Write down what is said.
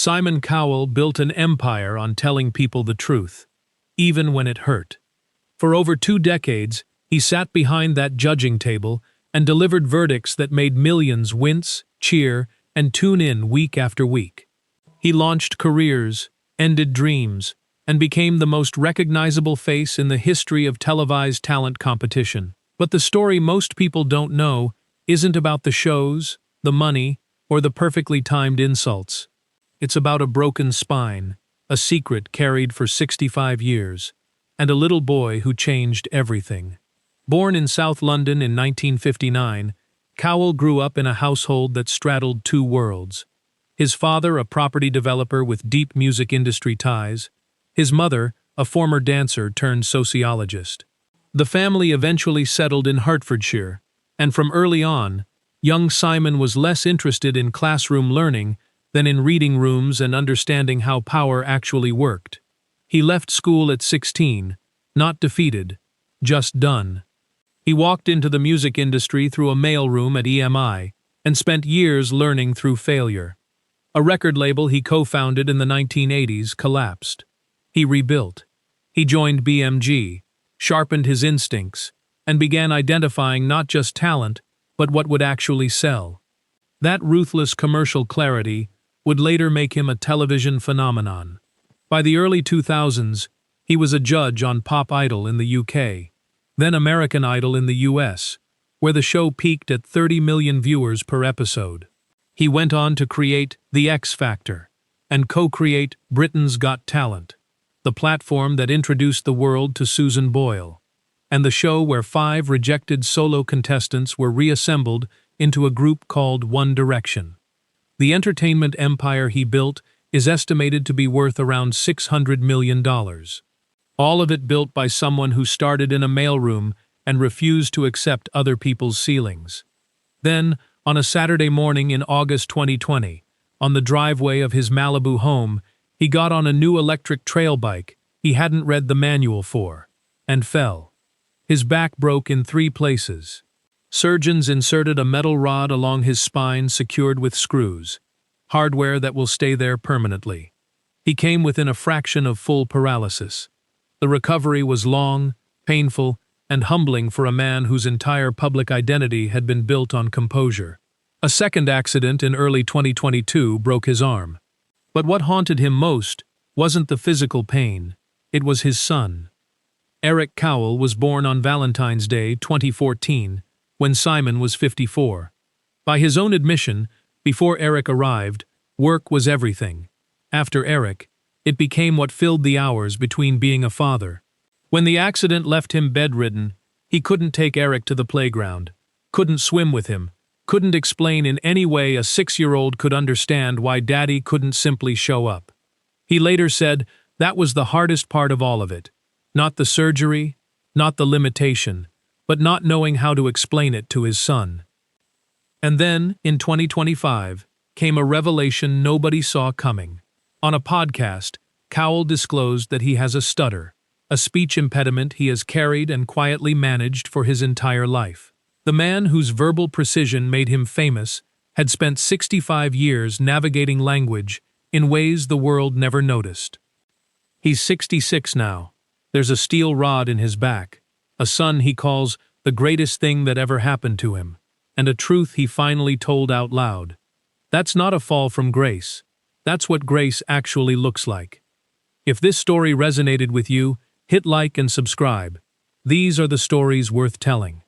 Simon Cowell built an empire on telling people the truth, even when it hurt. For over 2 decades, he sat behind that judging table and delivered verdicts that made millions wince, cheer, and tune in week after week. He launched careers, ended dreams, and became the most recognizable face in the history of televised talent competition. But the story most people don't know isn't about the shows, the money, or the perfectly timed insults. It's about a broken spine, a secret carried for 65 years, and a little boy who changed everything. Born in South London in 1959, Cowell grew up in a household that straddled 2 worlds. His father, a property developer with deep music industry ties, his mother, a former dancer turned sociologist. The family eventually settled in Hertfordshire, and from early on, young Simon was less interested in classroom learning than in reading rooms and understanding how power actually worked. He left school at 16, not defeated, just done. He walked into the music industry through a mailroom at EMI and spent years learning through failure. A record label he co-founded in the 1980s collapsed. He rebuilt. He joined BMG, sharpened his instincts, and began identifying not just talent, but what would actually sell. That ruthless commercial clarity would later make him a television phenomenon. By the early 2000s, he was a judge on Pop Idol in the UK, then American Idol in the US, where the show peaked at 30 million viewers per episode. He went on to create The X Factor and co-create Britain's Got Talent, the platform that introduced the world to Susan Boyle, and the show where 5 rejected solo contestants were reassembled into a group called One Direction. The entertainment empire he built is estimated to be worth around $600 million. All of it built by someone who started in a mailroom and refused to accept other people's ceilings. Then, on a Saturday morning in August 2020, on the driveway of his Malibu home, he got on a new electric trail bike he hadn't read the manual for, and fell. His back broke in 3 places. Surgeons inserted a metal rod along his spine secured with screws, hardware that will stay there permanently. He came within a fraction of full paralysis. The recovery was long, painful, and humbling for a man whose entire public identity had been built on composure. A second accident in early 2022 broke his arm. But what haunted him most wasn't the physical pain, it was his son. Eric Cowell was born on Valentine's Day 2014, when Simon was 54. By his own admission, before Eric arrived, work was everything. After Eric, it became what filled the hours between being a father. When the accident left him bedridden, he couldn't take Eric to the playground, couldn't swim with him, couldn't explain in any way a 6-year-old could understand why Daddy couldn't simply show up. He later said that was the hardest part of all of it. Not the surgery, not the limitation, but not knowing how to explain it to his son. And then, in 2025, came a revelation nobody saw coming. On a podcast, Cowell disclosed that he has a stutter, a speech impediment he has carried and quietly managed for his entire life. The man whose verbal precision made him famous had spent 65 years navigating language in ways the world never noticed. He's 66 now. There's a steel rod in his back, a son he calls the greatest thing that ever happened to him, and a truth he finally told out loud. That's not a fall from grace. That's what grace actually looks like. If this story resonated with you, hit like and subscribe. These are the stories worth telling.